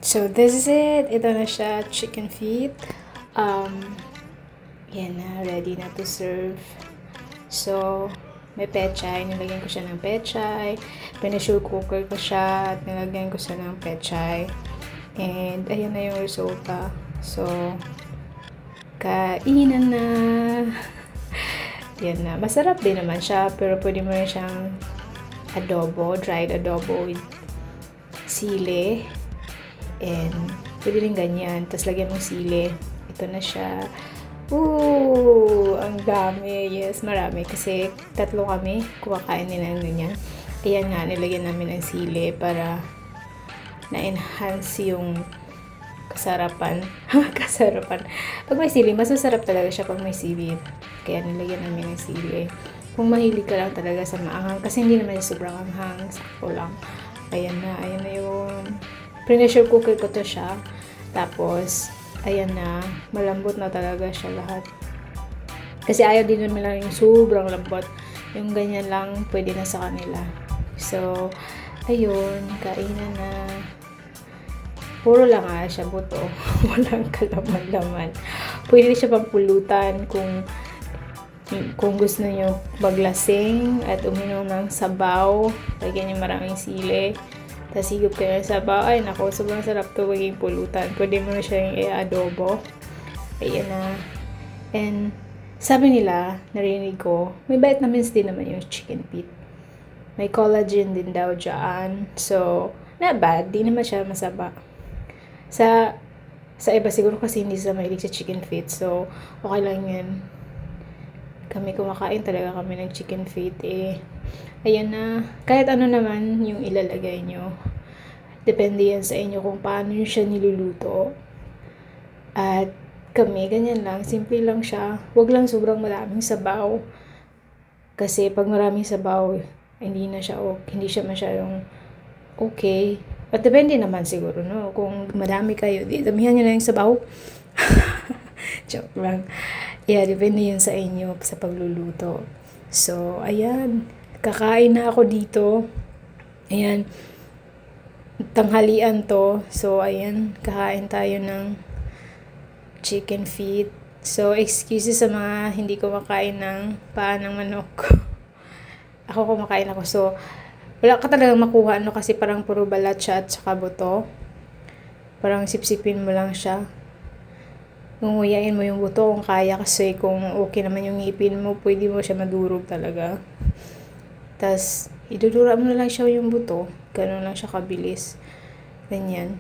So, this is it. Ito na siya, chicken feet. Yan na, ready na to serve. So, may pechay. Nilagyan ko siya ng pechay. Pinasure cooker ko siya at nilagyan ko siya ng pechay. And, ayan na yung resulta. So, kainan na. Yan na. Masarap din naman siya, pero pwede mo rin siyang adobo, dried adobo with sili. And, pwede rin ganyan. Tapos, lagyan mo sili. Ito na siya. Ooh! Ang dami. Yes, marami. Kasi, tatlo kami. Kumakain nila ng ganyan. Ayan nga, nilagyan namin ng sili para na-enhance yung kasarapan. Kasarapan. Pag may sili, mas masarap talaga siya pag may sili. Kaya, nilagyan namin ng sili. Kung mahilig ka lang talaga sa maanghang. Kasi, hindi naman sobrang anghang. Sakto lang. Ayan na. Ayan na yung pressure cooker ko to siya. Tapos, ayan na. Malambot na talaga siya lahat. Kasi ayaw din naman lang yung sobrang lambot. Yung ganyan lang, pwede na sa kanila. So, ayun. Kainan na. Puro lang siya buto. Walang kalaman-laman. Pwede siya pampulutan kung gusto niyo maglasing at uminom ng sabaw. Lagyan niyo maraming sili. Tapos higop kayo ng sabaw. Ay, naku, sobrang sarap to maging pulutan. Pwede mo na siya yung i-adobo. Ayan na. And, sabi nila, narinig ko, may vitamins din naman yung chicken feet. May collagen din daw dyan. So, not bad. Di naman siya masaba. Sa iba siguro kasi hindi sila mahilig sa chicken feet. So, okay lang yan. Kami kumakain talaga kami ng chicken feet ayan na. Kahit ano naman yung ilalagay nyo. Depende yan sa inyo kung paano nyo siya niluluto. At kami, ganyan lang. Simple lang siya. Huwag lang sobrang maraming sabaw. Kasi pag maraming sabaw, hindi siya masyadong okay. At depende naman siguro, no? Kung madami kayo, damihan nyo na yung sabaw. Joke lang. Yeah, depende yun sa inyo sa pagluluto. So, ayan. Kakain na ako dito. Ayan. Tanghalian to. So, ayan. Kakain tayo ng chicken feet. So, excuses sa mga hindi kumakain ng paa ng manok. Ako kumakain ako. So, wala ka talagang makuha. Kasi parang puro balat siya at saka buto. Parang sipsipin mo lang siya. Ngunguyain mo yung buto kung kaya. Kasi kung okay naman yung ngipin mo, pwede mo siya madurog talaga. Tapos, idudura mo na lang siya yung buto. Ganun lang siya kabilis. Ganyan.